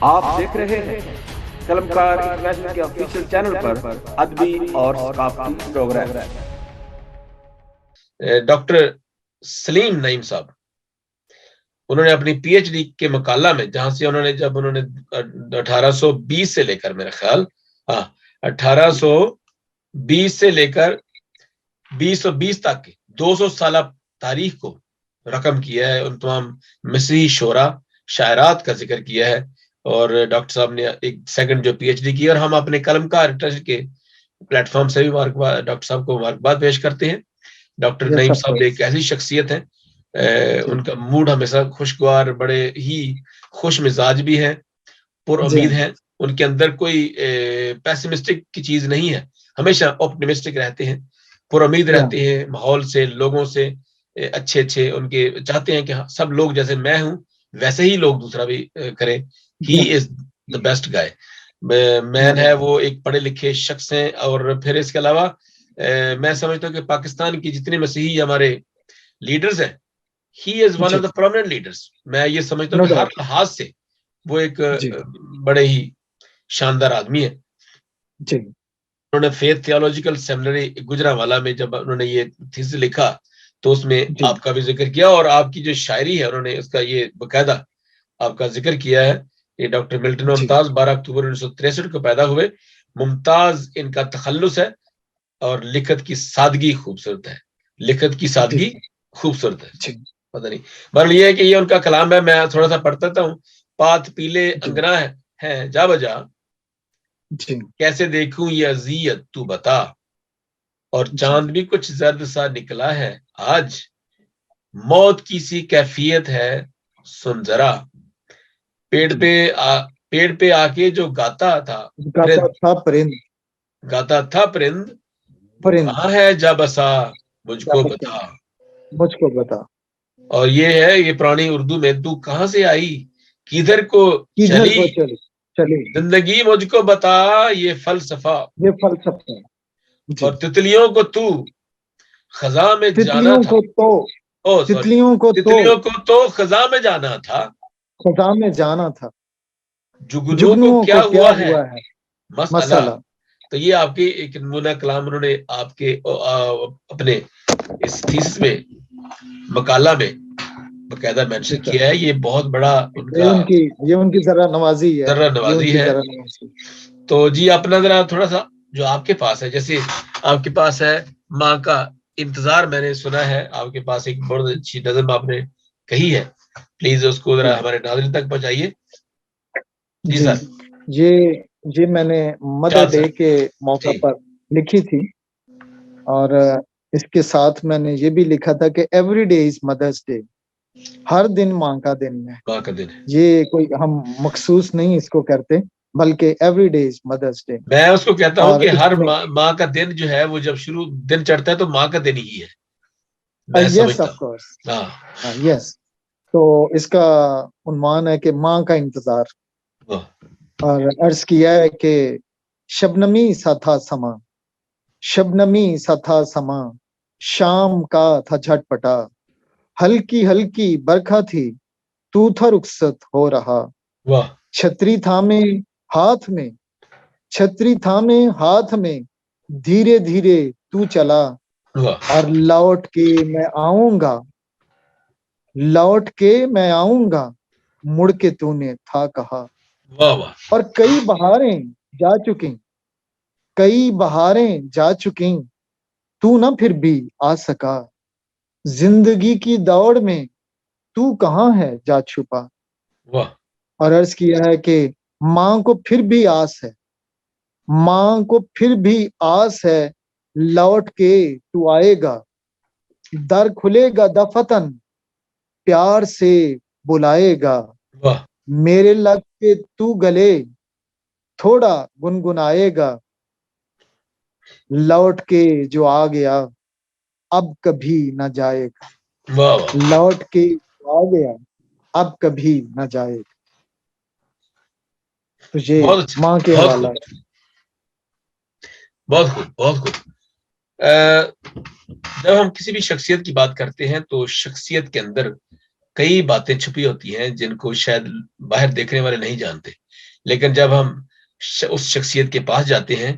आप देख रहे हैं कलमकार इंटरनेशनल के ऑफिशियल चैनल पर अदबी और सकाफती प्रोग्राम। डॉक्टर सलीम नईम साहब, उन्होंने अपनी पीएचडी के मकाला में, जहां से उन्होंने 1820 से लेकर, मेरा ख्याल 1820 से लेकर 2020 तक की 200 साल तारीख को रकम किया है। उन तमाम मसीही शोरा शायरात का जिक्र किया है। और डॉक्टर साहब ने एक सेकंड जो पीएचडी की, और हम अपने कलमकार ट्रस्ट के प्लेटफॉर्म से भी डॉक्टर साहब को मुबारकबाद पेश करते हैं। डॉक्टर नईम साहब एक ऐसी शख्सियत है, उनका मूड हमेशा खुशगवार, बड़े ही खुश मिजाज भी है, पुरुम्मीद है। उनके अंदर कोई पेसिमिस्टिक की चीज नहीं है, हमेशा ऑप्टिमिस्टिक रहते हैं, पुरुम्मीद रहते हैं माहौल से, लोगों से। अच्छे अच्छे उनके चाहते हैं कि सब लोग जैसे मैं हूं वैसे ही लोग दूसरा भी करें। He is the best guy man है, वो एक पढ़े लिखे शख्स हैं। और फिर इसके अलावा मैं समझता हूँ कि पाकिस्तान की जितने मसीही हमारे लीडर्स हैं, he is one of the prominent leaders. मैं ये समझता हूँ कि हर लिहाज से वो एक बड़े ही शानदार आदमी है। उन्होंने फेथ थियोलॉजिकल सेमिनरी गुजरांवाला में जब उन्होंने ये थीसिस लिखा तो उसमें आपका भी जिक्र किया, और आपकी जो शायरी है उन्होंने इसका ये बकायदा आपका जिक्र किया है। ये डॉक्टर मिल्टन मुमताज 12 अक्टूबर 1963 को पैदा हुए। मुमताज इनका तखल्लुस है, और लिखत की सादगी खूबसूरत है। लिखत की सादगी खूबसूरत है, पता नहीं, बहरहाल ये है कि ये उनका कलाम है। मैं थोड़ा सा पढ़ता हूँ। पात पीले अंगना है जा बजा, कैसे देखूं ये अजियत तू बता, और चांद भी कुछ जर्द सा निकला है आज, मौत की सी कैफियत है सुन जरा, पेड़ पे आके जो गाता था परिंद, गाता था परिंद, कहाँ है जा बसा मुझको बता। और ये है, ये पुरानी उर्दू में, तू कहाँ से आई किधर को चली, जिंदगी मुझको बता ये फलसफा। और तितलियों को तू खजा में जाना था, तितलियों को तो खजा में जाना था, जुगनू को क्या हुआ है मसला। तो ये आपकी एक नमूना कलाम उन्होंने आपके अपने इस थीसिस में, मकाला में बकायदा मेंशन किया है। ये बहुत बड़ा उनका उनकी जरा नवाजी है। तो जी अपना जरा थोड़ा सा जो आपके पास है, जैसे आपके पास है माँ का इंतजार, मैंने सुना है आपके पास एक बहुत अच्छी नज़म आपने कही है, प्लीज उसको जरा हमारे नाज़रीन तक पहुंचाइए। जी सर। ये मैंने मदर डे के मौका पर लिखी थी, और इसके साथ मैंने ये भी लिखा था कि every day is mother's day, हर दिन माँ का दिन है। माँ का दिन है, ये कोई हम मखसूस नहीं इसको करते, बल्कि every day is mother's Day. मैं उसको कहता हूँ कि हर माँ का दिन जो है, वो जब शुरू दिन चढ़ता है तो माँ का दिन ही है। Yes of course, yes. तो इसका उन्वान है कि माँ का इंतजार, और अर्ज किया है कि शबनमी सा था समा, शबनमी सा था समा, शाम का था झटपटा, हल्की हल्की बरखा थी, तू था रुखसत हो रहा, छतरी थामे हाथ में, छतरी थामे हाथ में, धीरे धीरे तू चला, और लौट के मैं आऊंगा, लौट के मैं आऊंगा, मुड़ के तूने था कहा। और कई बहारें जा चुकी, कई बहारें जा चुकी, तू ना फिर भी आ सका, जिंदगी की दौड़ में तू कहाँ है जा छुपा। और अर्ज किया है कि माँ को फिर भी आस है, माँ को फिर भी आस है, लौट के तू आएगा, दर खुलेगा दफतन, प्यार से बुलाएगा, मेरे लग के तू गले थोड़ा गुनगुनाएगा, लौट के जो आ गया अब कभी न जाएगा, लौट के आ गया अब कभी न जाएगा। तो ये माँ के हवाला। बहुत खूब, बहुत खूब। जब हम किसी भी शख्सियत की बात करते हैं तो शख्सियत के अंदर कई बातें छुपी होती हैं जिनको शायद बाहर देखने वाले नहीं जानते। लेकिन जब हम उस शख्सियत के पास जाते हैं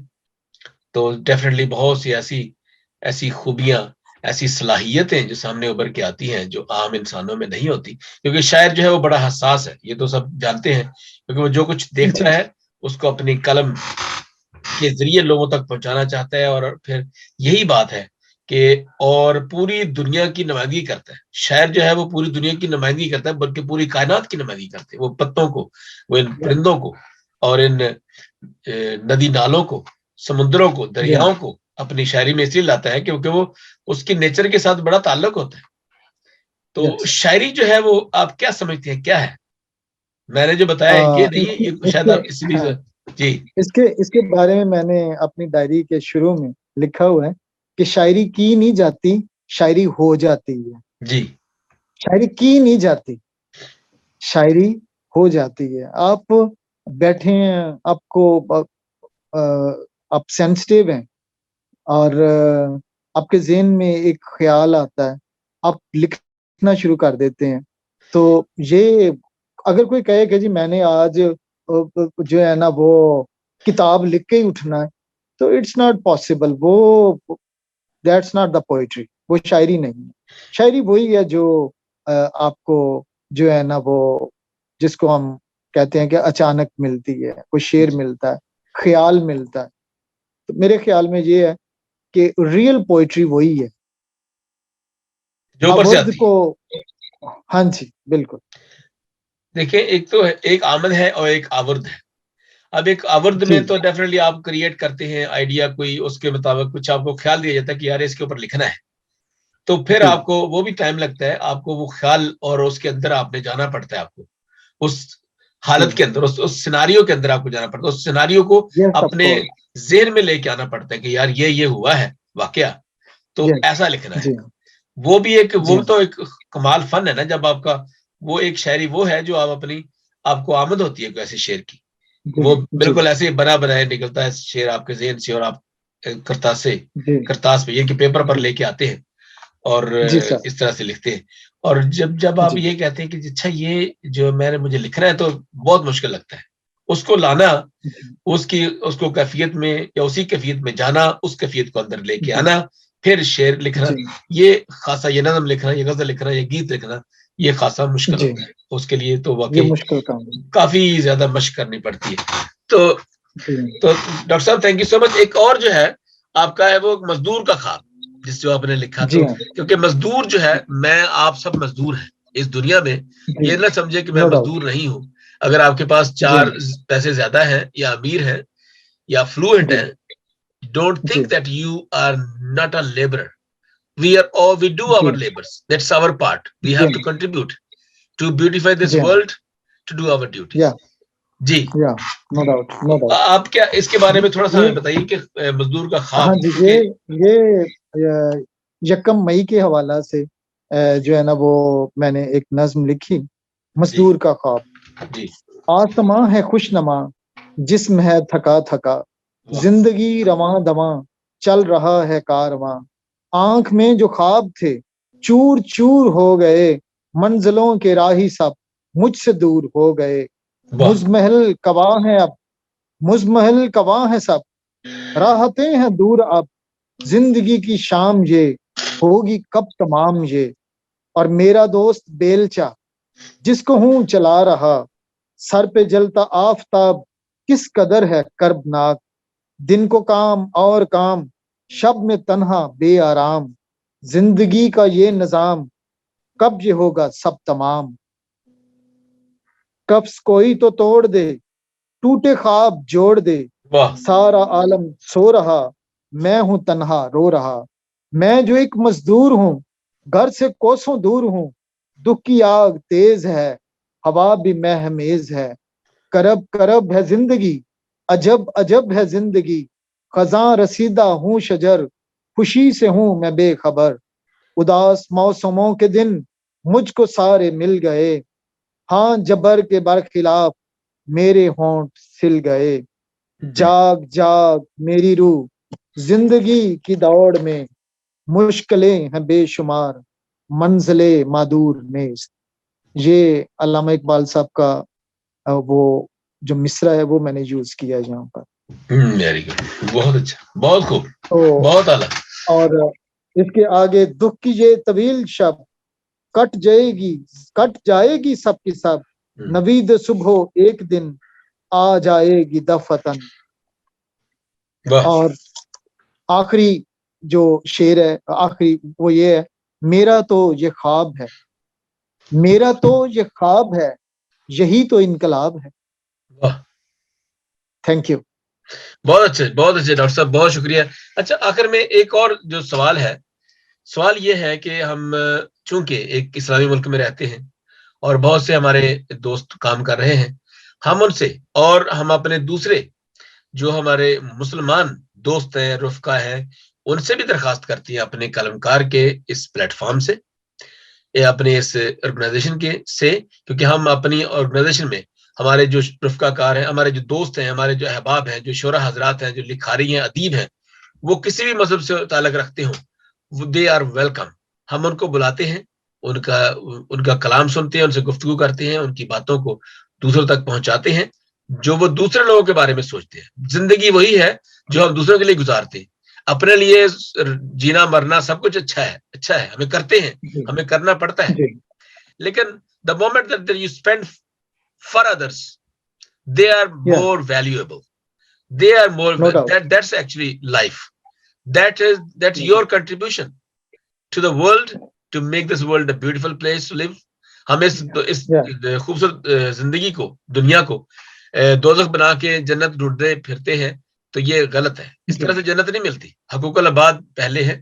तो डेफिनेटली बहुत सी ऐसी ऐसी खूबियां, ऐसी सलाहियतें जो सामने उभर के आती हैं जो आम इंसानों में नहीं होती, क्योंकि शायर जो है वो बड़ा हसास है, ये तो सब जानते हैं, क्योंकि वो जो कुछ देखता है उसको अपनी कलम के जरिए लोगों तक पहुंचाना चाहता है, और फिर यही बात है कि और पूरी दुनिया की नुमाइंदगी करता है। शायर जो है वो पूरी दुनिया की नुमाइंदगी करता है, बल्कि पूरी कायनात की नुमाइंदगी करते हैं। वो पत्तों को, वो इन परिंदों को और इन नदी नालों को, समुद्रों को, दरियाओं को अपनी शायरी में इसलिए लाता है क्योंकि वो उसकी नेचर के साथ बड़ा ताल्लुक होता है। तो शायरी जो है वो आप क्या समझते हैं, क्या है? मैंने जो बताया ये नहीं है, ये शायद आप इसलिए जी इसके बारे में मैंने अपनी डायरी के शुरू में लिखा हुआ है कि शायरी की नहीं जाती, शायरी हो जाती है। जी, शायरी की नहीं जाती, शायरी हो जाती है। आप बैठे हैं, आपको आप सेंसिटिव हैं और आपके ज़हन में एक ख्याल आता है, आप लिखना शुरू कर देते हैं। तो ये अगर कोई कहे कि जी मैंने आज जो है ना वो किताब लिख के ही उठना है, तो इट्स नॉट पॉसिबल। वो दैट्स नॉट द पोएट्री, वो शायरी नहीं है। शायरी वही है जो आपको जो है ना वो, जिसको हम कहते हैं कि अचानक मिलती है, कोई शेर मिलता है, ख्याल मिलता है। तो मेरे ख्याल में ये है कि रियल पोएट्री वही है जो ऊपर से आती को। हाँ जी, बिल्कुल। देखिए, एक तो एक आमद है और एक आवर्द है। अब एक आवर्द में तो डेफिनेटली आप क्रिएट करते हैं आइडिया, कोई उसके मुताबिक कुछ आपको ख्याल दिया जाता है कि यार इसके ऊपर लिखना है, तो फिर आपको वो भी टाइम लगता है, आपको वो ख्याल और उसके अंदर आपने जाना पड़ता है, आपको उस हालत के अंदर, उस सिनारियो के अंदर आपको जाना पड़ता है, उस सिनारियो को अपने ज़हन में लेके आना पड़ता है कि यार ये हुआ है वाकया, तो ऐसा लिखना है। वो भी एक, वो तो एक कमाल फन है ना, जब आपका वो एक शायरी वो है जो आप अपनी, आपको आमद होती है ऐसे शेर की, वो बिल्कुल ऐसे बना बनाया निकलता है शेर आपके ज़हन से, और आप करतास पे ये कि पेपर पर लेके आते हैं और इस तरह से लिखते हैं। और जब आप ये कहते हैं कि अच्छा ये जो मुझे लिखना है, तो बहुत मुश्किल लगता है उसको लाना, उसको कैफियत में या उसी कैफियत में जाना, उस कैफियत को अंदर लेके आना, फिर शेर लिखना, ये खासा, ये नज़म लिखना, ये गजल लिखना, ये गीत लिखना, ये खासा मुश्किल होता है। उसके लिए तो वाकई काफी ज्यादा मशक करनी पड़ती है। तो डॉक्टर साहब थैंक यू सो मच। एक और जो है आपका है वो मजदूर का ख्वाब, जो आपने लिखा, तो क्योंकि मजदूर जो है, मैं आप सब मजदूर हैं इस दुनिया में, ये ना समझे कि मैं मजदूर नहीं हूँ। अगर आपके पास 4 पैसे ज्यादा हैं या अमीर हैं या फ्लुएंट हैं, don't think that you are not a labourer. we do our labors, that's our part, we have to contribute to beautify this world, to do our duties. जी, नो डाउट। आप क्या इसके बारे में थोड़ा सा हमें बताइए कि मजदूर का ख्वाब। हाँ जी, ये 1 मई के हवाला से जो है ना वो मैंने एक नज्म लिखी, मजदूर का ख्वाब। जी, आसमां है खुशनमा, जिस्म है थका थका, जिंदगी रवां दवां, चल रहा है कारवां। आंख में जो ख्वाब थे चूर चूर हो गए, मंजिलों के राही सब मुझसे दूर हो गए। मुजमहल कवां है अब, मुजमहल कवां है सब, राहतें हैं दूर अब, जिंदगी की शाम ये होगी कब तमाम ये। और मेरा दोस्त बेलचा जिसको हूं चला रहा, सर पे जलता आफताब किस कदर है कर्बनाक। दिन को काम और काम, शब में तन्हा बेआराम, जिंदगी का ये निजाम कब ये होगा सब तमाम। कब्स कोई तो तोड़ दे, टूटे ख्वाब जोड़ दे, सारा आलम सो रहा, मैं हूं तन्हा रो रहा। मैं जो एक मजदूर हूं, घर से कोसों दूर हूं, दुख की आग तेज है, हवा भी महमेज है। करब करब है जिंदगी, अजब अजब है जिंदगी, खजा रसीदा हूं शजर, खुशी से हूं मैं बेखबर। उदास मौसमों के दिन मुझको सारे मिल गए, हाँ जबर के बरखिलाफ मेरे होंठ सिल गए। जाग जाग मेरी रूह जिंदगी की दौड़ में, मुश्किलें हैं बेशुमार, मंजिले मादूर में। ये अल्लामा इकबाल साहब का वो जो मिसरा है वो मैंने यूज किया है यहाँ पर। वेरी गुड, बहुत अच्छा, बहुत खूब, तो बहुत आला। और इसके आगे दुख की ये तवील शब कट जाएगी सबकी सब, नवीद सुबह एक दिन आ जाएगी दफतन। और आखिरी जो शेर है, आखिरी वो ये है, मेरा तो ये ख्वाब है, मेरा तो ये ख्वाब है, यही तो इनकलाब है। Thank you. बहुत अच्छे डॉक्टर साहब, बहुत शुक्रिया। अच्छा, आखिर में एक और जो सवाल है, सवाल ये है कि हम चूंकि एक इस्लामी मुल्क में रहते हैं और बहुत से हमारे दोस्त काम कर रहे हैं, हम उनसे और हम अपने दूसरे जो हमारे मुसलमान दोस्त हैं, रुफका हैं, उनसे भी दरखास्त करती हैं अपने कलमकार के इस प्लेटफॉर्म से या अपने इस ऑर्गेनाइजेशन के से, क्योंकि हम अपनी ऑर्गेनाइजेशन में हमारे जो रुफकाकार हैं, हमारे जो दोस्त हैं, हमारे जो अहबाब हैं, जो शोरा हजरात हैं, जो लिखारी हैं, अदीब हैं, वो किसी भी मजहब से ताल्लुक रखते हों, वो दे आर वेलकम। हम उनको बुलाते हैं, उनका कलाम सुनते हैं, उनसे गुफ्तगू करते हैं, उनकी बातों को दूसरों तक पहुंचाते हैं जो वो दूसरे लोगों के बारे में सोचते हैं। जिंदगी वही है जो हम दूसरों के लिए गुजारते हैं। अपने लिए जीना मरना सब कुछ अच्छा है, हमें करते हैं, हमें करना पड़ता है, लेकिन the moment that you spend for others, they are more valuable, they are more that's actually life, that's your contribution to the world, to make this world a beautiful place to live. हम इस खूबसूरत जिंदगी को, दुनिया को दोज़ख बना के जन्नत ढूंढते फिरते हैं, तो ये गलत है। इस तरह से जन्नत नहीं मिलती, हकूकुल अबाद पहले है।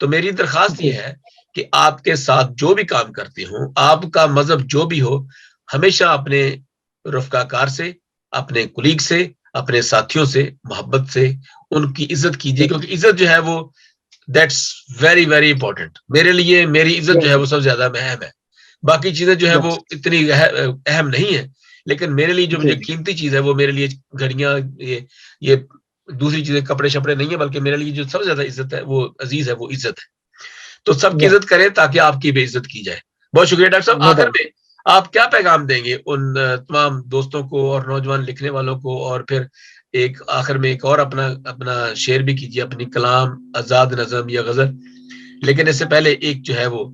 तो मेरी दरखास्त ये है कि आपके साथ जो भी काम करते हो, आपका मजहब जो भी हो, हमेशा अपने रुफकाकार से, अपने कुलीग से, अपने साथियों से मोहब्बत से उनकी इज्जत कीजिए, क्योंकि इज्जत जो है वो दैट्स वेरी वेरी इंपॉर्टेंट। मेरे लिए मेरी इज्जत जो है वो सबसे ज्यादा अहम है। बाकी चीजें जो है वो इतनी अहम नहीं है, लेकिन मेरे लिए जो मुझे कीमती चीज है वो मेरे लिए घड़ियां, ये दूसरी चीजें, कपड़े शपड़े नहीं है, बल्कि मेरे लिए जो सबसे ज्यादा इज्जत है वो अजीज है, वो इज्जत है। तो सबकी इज्जत करें ताकि आपकी भी इज्जत की जाए। बहुत शुक्रिया डॉक्टर साहब। आखिर में आप क्या पैगाम देंगे उन तमाम दोस्तों को और नौजवान लिखने वालों को, और फिर एक आखिर में एक और अपना शेयर भी कीजिए, अपनी कलाम, आजाद नज़म या गजल। लेकिन इससे पहले एक जो है वो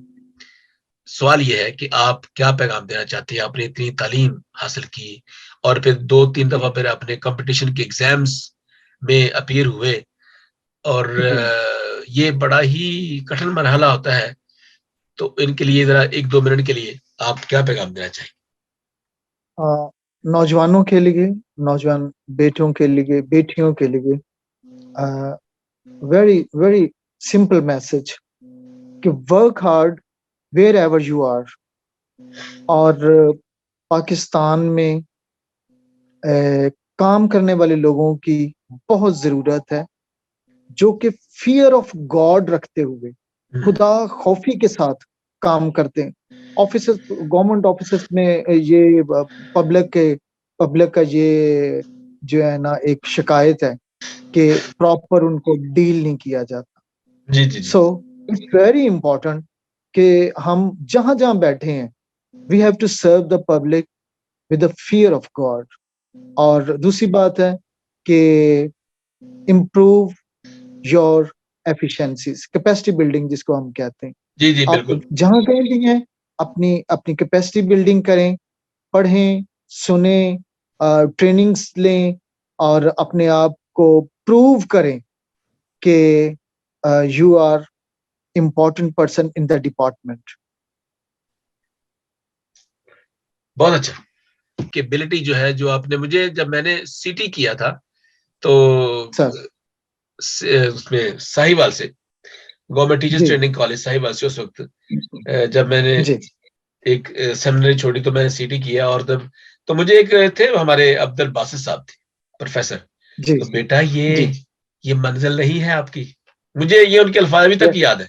सवाल ये है कि आप क्या पैगाम देना चाहते हैं? आपने इतनी तालीम हासिल की और फिर 2-3 दफा फिर अपने कंपटीशन के एग्जाम्स में अपीयर हुए, और ये बड़ा ही कठिन मरहला होता है, तो इनके लिए जरा 1-2 मिनट के लिए आप क्या पैगाम देना चाहिए? नौजवानों के लिए, नौजवान बेटों के लिए, बेटियों के लिए वेरी वेरी सिंपल मैसेज कि work hard wherever you are. और पाकिस्तान में काम करने वाले लोगों की बहुत जरूरत है, जो कि फियर ऑफ गॉड रखते हुए, खुदा खौफी के साथ काम करते हैं। ऑफिस, गवर्नमेंट ऑफिस में ये पब्लिक का ये जो है ना एक शिकायत है कि प्रॉपर उनको डील नहीं किया जाता। सो इट्स वेरी इंपॉर्टेंट कि हम जहां जहां बैठे हैं, we have to serve the public with the fear of God. और दूसरी बात है कि improve your efficiencies, capacity building जिसको हम कहते हैं। जी जी बिल्कुल। जहां कहीं भी है अपनी कैपेसिटी बिल्डिंग करें, पढ़ें, सुने, ट्रेनिंग्स लें और अपने आप को प्रूव करें कि you are important person in the department. बहुत अच्छा। कैपेबिलिटी जो है, जो आपने मुझे, जब मैंने सीटी किया था तो उसमें साहिवाल से, government teachers training college Sahiwal से, उस वक्त जब मैंने एक सेमिनरी छोड़ी तो मैंने सीटी किया, और तब तो मुझे एक थे हमारे अब्दुल बासित साहब थे प्रोफेसर, तो बेटा ये मंजिल नहीं है आपकी। मुझे ये उनके अल्फाज अभी तक याद है,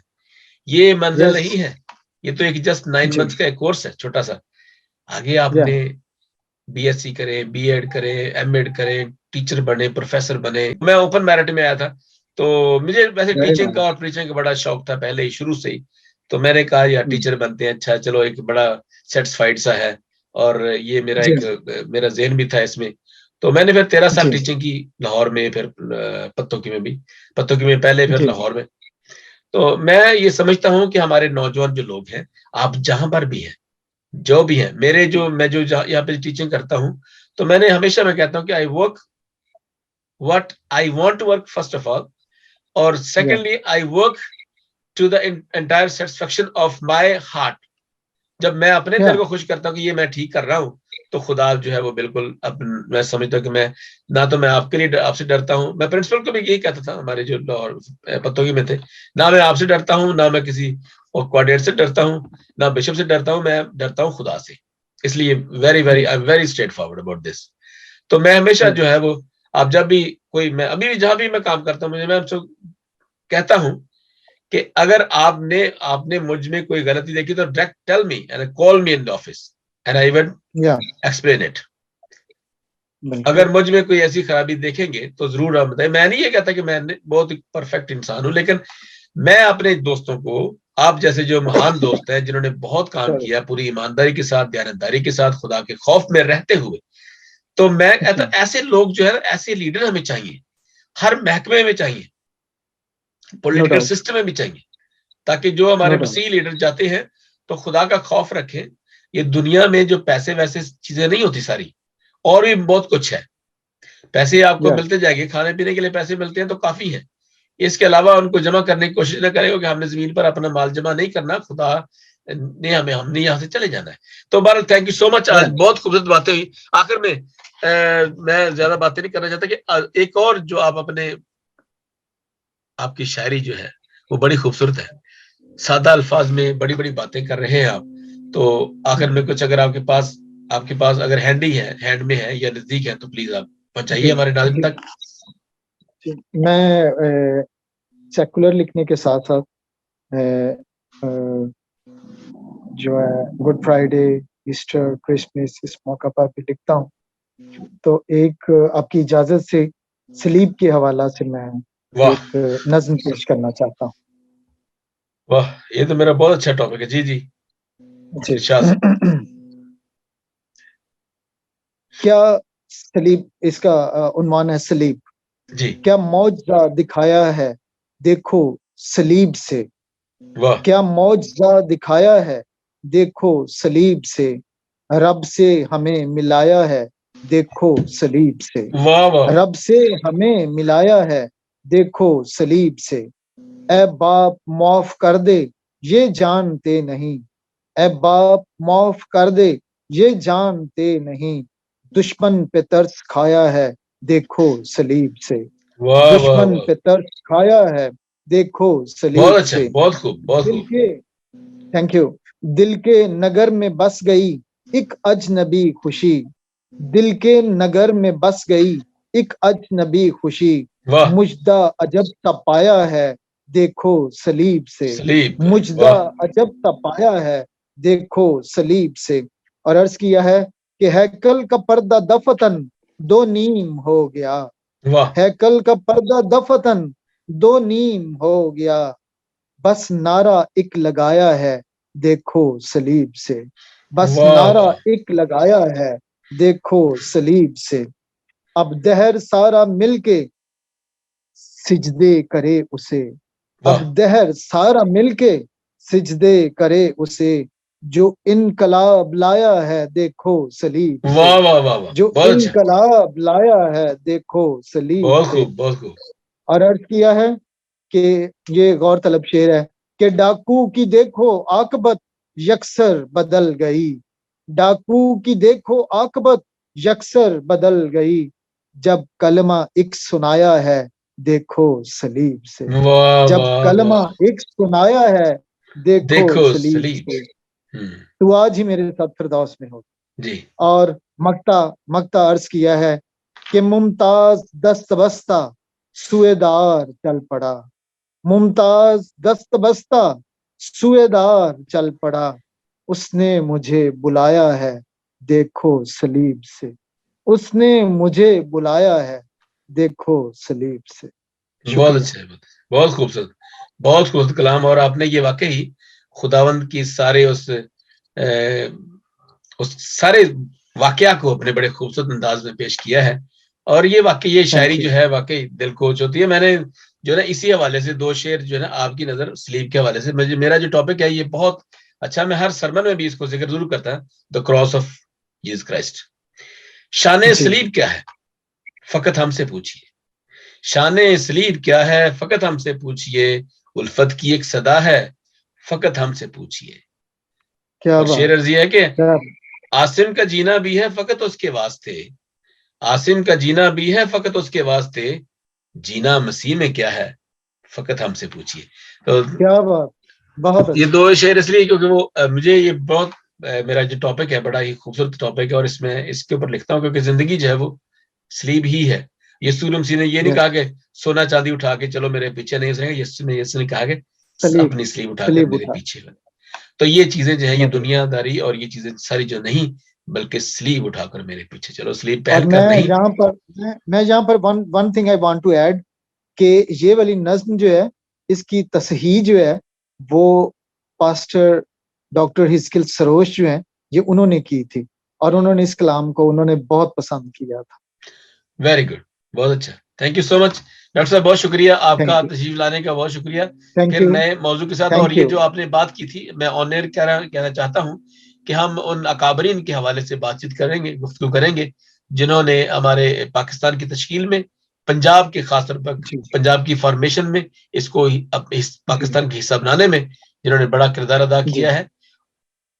ये मंजिल नहीं है, ये तो एक जस्ट 9 मंथ्स का एक कोर्स है छोटा सा। आगे आपने बीएससी करें, बीएड करें, एमएड करें, टीचर बने, प्रोफेसर बने। मैं ओपन मेरिट में आया था, तो मुझे वैसे टीचिंग का और प्रीचिंग का बड़ा शौक था पहले ही, शुरू से ही। तो मैंने कहा यार टीचर बनते हैं, अच्छा चलो, एक बड़ा सेटिस्फाइड सा है। और ये मेरा एक मेरा ज़हन भी था इसमें। तो मैंने फिर 13 साल टीचिंग की लाहौर में, फिर पत्तोकी में भी, पत्तोकी में पहले, फिर लाहौर में। तो मैं ये समझता हूँ कि हमारे नौजवान जो लोग हैं, आप जहां पर भी हैं, जो भी हैं, मेरे जो मैं जो यहाँ पे टीचिंग करता हूँ, तो मैंने हमेशा मैं कहता हूँ कि I work what I want to work first of all, और secondly I work to the entire satisfaction of my heart. जब मैं अपने दिल को खुश करता हूँ कि ये मैं ठीक कर रहा हूँ, तो खुदा जो है वो बिल्कुल, अब मैं समझता हूँ कि मैं ना तो मैं आपके लिए आपसे डरता हूँ, मैं प्रिंसिपल को भी यही कहता था, हमारे जो लाहौर पत्तोकी में थे, ना मैं आपसे डरता हूँ, ना मैं किसी और कोऑर्डिनेटर से डरता हूँ, ना बिशप से डरता हूँ, मैं डरता हूँ खुदा से। इसलिए very very I am very straight forward about this. तो मैं हमेशा जो है वो, आप जब भी कोई, मैं अभी भी जहां भी मैं काम करता हूँ, मैं आपसे कहता हूँ कि अगर आपने मुझ में कोई गलती देखी तो direct tell me and call me in the office and I will explain it. अगर मुझ में कोई ऐसी खराबी देखेंगे तो जरूर आप बताएं। मैं नहीं ये कहता कि मैं बहुत परफेक्ट इंसान हूं, लेकिन मैं अपने दोस्तों को, आप जैसे जो महान दोस्त हैं जिन्होंने बहुत काम किया पूरी ईमानदारी के साथ, दयानतदारी के साथ, खुदा के खौफ में रहते हुए, तो मैं कहता ऐसे लोग जो है, ऐसे लीडर हमें चाहिए, हर महकमे में चाहिए, पॉलिटिकल सिस्टम में भी चाहिए, ताकि जो हमारे मसीह लीडर जाते हैं तो खुदा का खौफ रखें। ये दुनिया में जो पैसे वैसे चीजें नहीं होती सारी, और भी बहुत कुछ है। पैसे आपको मिलते जाएंगे, खाने पीने के लिए पैसे मिलते हैं तो काफी है, इसके अलावा उनको जमा करने की कोशिश न करें कि हमने जमीन पर अपना माल जमा नहीं करना, खुदा ने हमने यहाँ से चले जाना है। तो बहरहाल थैंक यू सो मच, आज बहुत खूबसूरत बातें हुई। आखिर में मैं ज्यादा बातें नहीं करना चाहता कि एक और जो आप आपकी शायरी जो है वो बड़ी खूबसूरत है, सादा अल्फाज में बड़ी बड़ी बातें कर रहे हैं आप। तो आखिर में कुछ अगर आपके पास अगर हैंड में है या नजदीक है, तो प्लीज आप पहुंचाइए हमारे नाज़रीन तक। मैं सेकुलर लिखने के साथ साथ जो है गुड फ्राइडे, ईस्टर, क्रिसमस, इस मौका पर भी लिखता हूँ। तो एक आपकी इजाजत से सलीब के हवाला से मैं एक नज्म पेश करना चाहता हूँ। वाह, ये तो मेरा बहुत अच्छा टॉपिक है। जी जी जी। क्या सलीब, इसका उन्वान है सलीब जी। क्या मौजज़ा दिखाया है देखो सलीब से, क्या मौजज़ा दिखाया है देखो सलीब से, रब से हमें मिलाया है देखो सलीब से, रब से हमें मिलाया है देखो सलीब से। ऐ बाप माफ कर दे ये जानते नहीं, ऐ बाप माफ कर दे ये जानते नहीं, दुश्मन पे तरस खाया है देखो सलीब से, दुश्मन पे तरस खाया है देखो सलीब से। बहुत खूब, बहुत दिल के, थैंक यू, दिल के नगर में बस गई एक अजनबी खुशी, दिल के नगर में बस गई एक अजनबी खुशी, मुजदा अजब सा पाया है देखो सलीब से, मुजदा अजब सा पाया है देखो सलीब से। और अर्ज किया है कि हैकल का पर्दा दफतन दो नीम हो गया, हैकल का पर्दा दफतन दो नीम हो गया, बस नारा एक लगाया है देखो सलीब से, बस नारा एक लगाया है देखो सलीब से। अब दहर सारा मिलके सिजदे करे उसे, अब दहर सारा मिलके सिजदे करे उसे, जो इनकलाब लाया है देखो सलीब से, जो इनकलाब लाया है देखो सलीब से। बहुत खूब। और अर्ज किया है कि ये गौर तलब शेर है कि डाकू की देखो आकबत यकसर बदल गई, डाकू की देखो आकबत यकसर बदल गई, जब कलमा एक सुनाया है देखो सलीब से, जब कलमा एक सुनाया है देखो सलीब से। तो आज ही मेरे साथ फिरदौस में हो जी। और मक्ता अर्ज किया है कि मुमताज दस्त बस्ता सुएदार चल पड़ा, मुमताज दस्त बस्ता सुएदार चल पड़ा, उसने मुझे बुलाया है देखो सलीब से, उसने मुझे बुलाया है देखो सलीब से। बहुत अच्छे, बहुत खूबसूरत कलाम। और आपने ये वाकई खुदावंद की सारे उस सारे वाकया को अपने बड़े खूबसूरत अंदाज में पेश किया है। और ये वाकई ये शायरी जो है वाकई दिल कोच होती है। मैंने जो है इसी हवाले से 2 शेर जो है ना आपकी नजर स्लीप के हवाले से, मेरा जो टॉपिक है ये बहुत अच्छा, मैं हर सरमन में भी इसको जिक्र जरूर करता हूं, the cross of Jesus Christ. शान सलीब क्या है फकत हमसे पूछिए, शान सलीब क्या है फकत हमसे पूछिए, उल्फत की एक सदा है फकत हमसे पूछिए। क्या शेर अर्जी है कि आसिम का जीना भी है फकत उसके वास्ते, आसिम का जीना भी है फकत उसके वास्ते, जीना मसीह में क्या है फकत हमसे पूछिए। तो क्या बात, बहुत ये 2 शेर इसलिए क्योंकि वो मुझे ये बहुत मेरा जो टॉपिक है बड़ा ही खूबसूरत टॉपिक है, और इसमें इसके ऊपर लिखता हूँ क्योंकि जिंदगी जो है वो स्लीब ही है। यीशु मसीह ने ये नहीं कहा कि सोना चांदी उठा के चलो मेरे पीछे नहीं चलेंगे, यीशु ने कहा कि अपनी स्लीब उठाकर मेरे पीछे। तो ये चीजें जो है ये दुनियादारी और ये चीजें सारी जो नहीं, बल्कि स्लीब उठाकर मेरे पीछे चलो, स्लीब पहन कर नहीं। मैं यहाँ पर one thing I want to add कि ये वाली नज्म जो है इसकी तसहीह जो है वो पास्टर डॉक्टर हिस्किल सरोश जो है ये उन्होंने की थी, और उन्होंने इस कलाम को उन्होंने बहुत पसंद किया था। वेरी गुड, बहुत अच्छा, thank you so much doctor साहब, बहुत शुक्रिया आपका तशरीफ लाने का, बहुत शुक्रिया। फिर नए मौजू के साथ, और ये जो आपने बात की थी मैं ऑन एयर कहना चाहता हूँ कि हम उन अकाबरीन के हवाले से बातचीत करेंगे, गुफ्तगू करेंगे जिन्होंने हमारे पाकिस्तान की तश्कील में, पंजाब के खासतौर पर पंजाब की फॉर्मेशन में, इसको इस पाकिस्तान का हिस्सा बनाने में जिन्होंने बड़ा किरदार अदा किया है,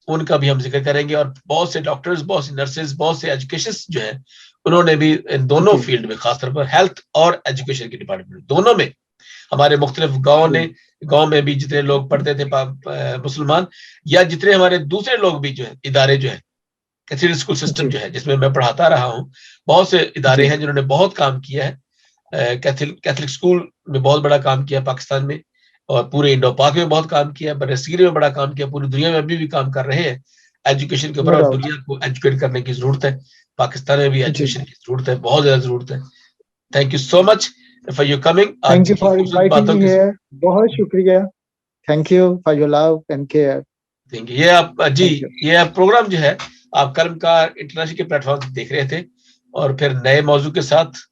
उनका भी हम जिक्र करेंगे। और बहुत से डॉक्टर्स, बहुत से नर्सेज, बहुत से एजुकेशन जो है उन्होंने भी इन दोनों फील्ड में, खासतौर पर हेल्थ और एजुकेशन के डिपार्टमेंट दोनों में, हमारे मुख्तलिफ गांव में भी जितने लोग पढ़ते थे मुसलमान, या जितने हमारे दूसरे लोग भी जो है इदारे जो है कैथेड्रल स्कूल सिस्टम जो है जिसमें मैं पढ़ाता रहा हूँ, बहुत से इदारे हैं जिन्होंने बहुत काम किया है। कैथलिक स्कूल में बहुत बड़ा काम किया पाकिस्तान में, और पूरे इंडो पाक में बहुत काम किया, बरसीर में बड़ा काम किया, पूरी दुनिया में अभी भी काम कर रहे हैं एजुकेशन के ऊपर। और दुनिया को एजुकेट करने की जरूरत है, पाकिस्तान में भी एजुकेशन की जरूरत है, बहुत ज्यादा जरूरत है। Thank you so much for your coming. Thank you for inviting me here, बहुत शुक्रिया, thank you for your love and care. Thank you. ये आप जी, ये प्रोग्राम जो है आप कलमकार इंटरनेशनल के प्लेटफॉर्म देख रहे थे, और फिर नए मौजू के साथ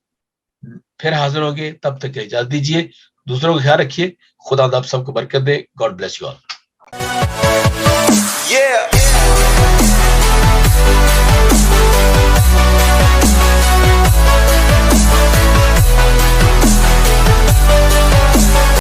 फिर हाजिर होंगे। तब तक इजाजत दीजिए, दूसरों का ख्याल रखिए, खुदा आप सबको बरकत दे। God bless you all.